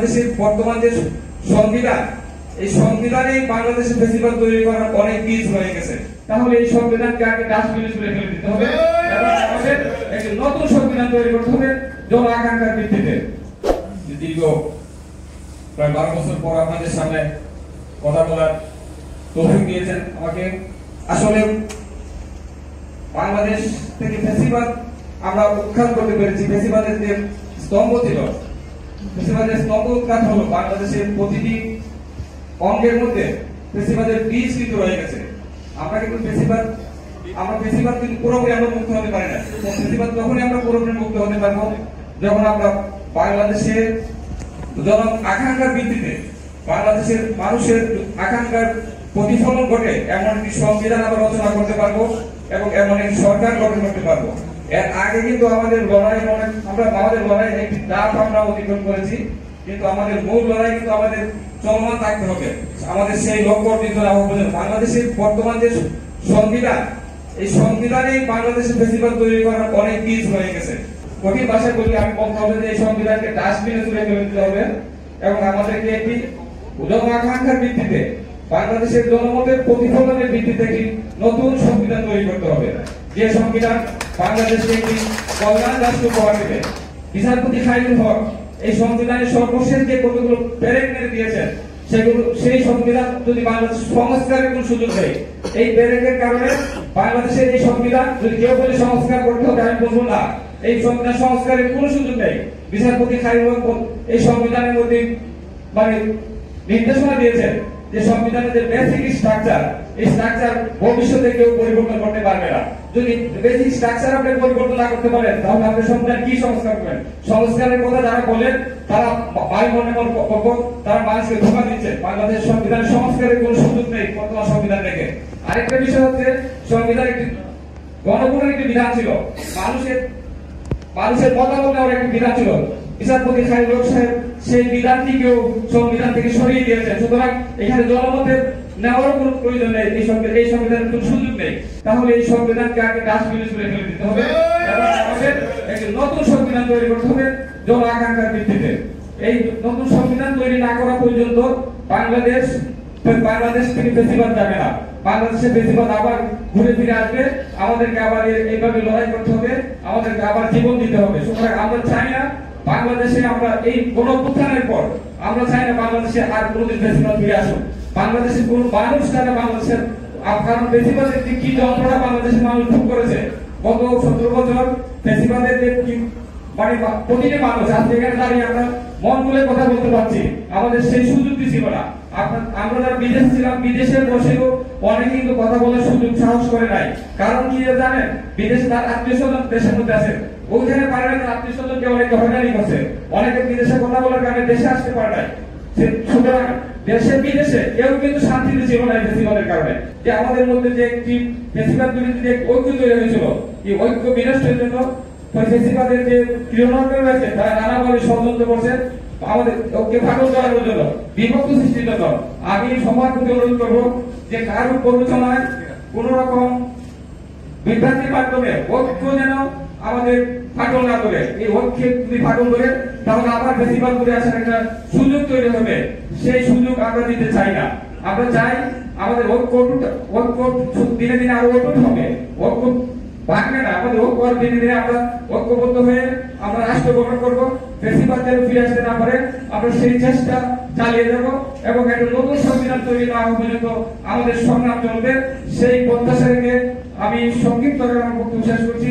বাংলাদেশের বর্তমান যে সংবিধান, এই সংবিধানে বাংলাদেশের ফেসিবাদ তৈরি করার অনেক বীজ হয়ে গেছে। তাহলে এই সংবিধানকে আগে ডাস্টবিনে ছুড়ে ফেলে দিতে হবে এবং আমাদের একটি নতুন সংবিধান তৈরি করতে হবে জন আকাঙ্ক্ষার ভিত্তিতে। দীর্ঘ প্রায় 12 বছর পর আপনাদের সামনে কথা বলার তৌফিক দিয়েছেন আমাকে। আসলে বাংলাদেশ থেকে ফেসিবাদ আমরা উৎখাত করতে পেরেছি। ফেসিবাদের যে স্তম্ভ ছিল, ফেসিবাদের স্তম্ভ উৎখাত হলো। বাংলাদেশের প্রতিটি অঙ্গের মধ্যে ফেসিবাদের বীজ কিন্তু রয়ে গেছে। আমরা কিন্তু ফেসিবাদ কিন্তু পুরোপুরি আমরা মুক্ত হতে পারি না। ফেসিবাদ তখনই আমরা পুরোপুরি মুক্ত হতে পারবো যখন আমরা বাংলাদেশের জন আকাঙ্ক্ষার ভিত্তিতে, বাংলাদেশের মানুষের আকাঙ্ক্ষার প্রতিফলন ঘটে এমন একটি সংবিধান আমরা রচনা করতে পারবো এবং এমন একটি সরকার গঠন করতে পারবো। এর আগে কিন্তু আমাদের লড়াই একটি ধাপ আমরা অতিক্রম করেছি, কিন্তু আমাদের মূল লড়াই কিন্তু আমাদের চলমান থাকতে হবে। আমাদের সেই লক্ষ্য অর্জিত না হওয়া পর্যন্ত বাংলাদেশের বর্তমান যে সংবিধান, এই সংবিধানে বাংলাদেশের ফেসিবাদ তৈরি করার অনেক বীজ হয়ে গেছে। কঠিন ভাষায় বলি আমি বলতে হবে যে এই সংবিধানকে ডাস্টবিনে ছুড়ে ফেলে দিতে হবে এবং আমাদেরকে একটি জন আকাঙ্ক্ষার ভিত্তিতে, বাংলাদেশের জনমতের প্রতিফলনের ভিত্তিতে একটি নতুন সংবিধান তৈরি করতে হবে, যে সংবিধান বাংলাদেশকে একটি কল্যাণ রাষ্ট্র উপহার দেবে। বিচারপতি খায়রুল হক এই সংবিধানের সর্বশেষ যে কতগুলো প্যারেগ্রাফ দিয়েছেন, সেই সংবিধান যদি বাংলাদেশ সংস্কারের কোন সুযোগ দেয়, এই প্যারেগ্রাফের কারণে বাংলাদেশের এই সংবিধান যদি কেউ বলে সংস্কার করতে হবে, আমি বলবো না, এই সংবিধান সংস্কারের কোন সুযোগ নেই। বিচারপতি খায়রুল হক এই সংবিধানের মধ্যে মানে নির্দেশনা দিয়েছেন যে সংবিধানের যে বেসিক স্ট্রাকচার, এই স্ট্রাকচার ভবিষ্যতে কেউ পরিবর্তন করতে পারবে না। যদি বেসিক স্ট্রাকচার আপনি পরিবর্তন না করতে পারেন, তাহলে আপনি সংবিধান কি সংস্কার করবেন? সংস্কারের কথা যারা বলেন তারা তারা মানুষকে ধোঁকা দিচ্ছে। বাংলাদেশ সংবিধানের সংস্কারের কোন সুযোগ নেই বর্তমান সংবিধান থেকে। আরেকটা বিষয় হচ্ছে, সংবিধান একটি গণভোটের একটি বিধান ছিল, মানুষের মতামত নেওয়ার একটি বিধান ছিল। বিচারপতি খায়রুল হক সাহেব সেই বিধানটিকেও সংবিধান থেকে সরিয়ে দিয়েছেন। সুতরাং এখানে জনমতের নেওয়ার কোনো প্রয়োজন নেই, এই সংবিধানের কোনো সুযোগ নেই। তাহলে এই সংবিধানকে আগে ডাস্টবিনে ছুড়ে ফেলে দিতে হবে এবং আমাদের একটি নতুন সংবিধান তৈরি করতে হবে জন আকাঙ্ক্ষার ভিত্তিতে। এই নতুন সংবিধান তৈরি না করা পর্যন্ত বাংলাদেশ থেকে ফেসিবাদ যাবে না। বাংলাদেশের ফেসিবাদ আবার ঘুরে ফিরে আসবে। আমাদেরকে আবার এইভাবে লড়াই করতে হবে, আমাদেরকে আবার জীবন দিতে হবে। সুতরাং আমরা চাই না বাংলাদেশে, আমরা এই গণঅভ্যুত্থানের পর আমরা চাই না বাংলাদেশে আর কোনোদিন ফেসিবাদ ফিরে আসুক। বাংলাদেশের কোন মানুষ চায় না বাংলাদেশের, কারণ ফেসিবাদের কি যন্ত্রণা বাংলাদেশের মানুষ ভোগ করেছে গত 17 বছর। ফেসিবাদের যে মানে প্রতিটি মানুষ আজ এখানে দাঁড়িয়ে আমরা মন খুলে কথা বলতে পারছি, আমাদের সেই সুযোগটি ছিল না। আমরা যারা বিদেশে ছিলাম, বিদেশে বসেও অনেকে কিন্তু কথা বলার সুযোগ সাহস করে নাই। কারণ কি জানেন, বিদেশে তার আত্মীয় স্বজন দেশের মধ্যে আছে, ওইখানে পারে না, আত্মীয় স্বজনকে অনেকে হয়রানি করছে, অনেকে বিদেশে কথা বলার কারণে দেশে আসতে পারে নাই। সুতরাং দেশে বিদেশে কেউ কিন্তু শান্তিতে ছিল না ফেসিবাদের কারণে। যে আমাদের মধ্যে যে একটি ফেসিবাদ বিরোধী যে ঐক্য তৈরি হয়েছিল, এই ঐক্য বিনষ্টের জন্য ফেসিবাদের যে ক্রিয়াকলাপ রয়েছে তারা নানাভাবে ষড়যন্ত্র করছে আমাদের ঐক্য ফাটল করার জন্য, বিভক্ত সৃষ্টির জন্য। আমি সবার প্রতি অনুরোধ করবো যে কারোর প্ররোচনায় কোন রকম বিভ্রান্তির মাধ্যমে ঐক্য যেন আমাদের ফাটল না করে। এই ঐক্যে যদি ফাটল করে তাহলে আবার ফেসিবাদ করে আসার একটা সুযোগ তৈরি হবে, সেই সুযোগ আমরা দিতে চাই না। আমরা চাই আমাদের ঐক্য দিনে দিনে আরো অটুট হবে, ঐক্য ভাঙবে না। আমাদের ঐক্য দিনে দিনে আমরা ঐক্যবদ্ধ হয়ে আমরা রাষ্ট্র গঠন করবো। ফেসিবাদ যেন ফিরে আসতে না পারে আমরা সেই চেষ্টা চালিয়ে যাব এবং একটা নতুন সংবিধান তৈরি না হওয়া পর্যন্ত আমাদের সংগ্রাম চলবে। সেই প্রত্যাশা রেখে আমি সংক্ষিপ্ত বক্তব্য শেষ করছি।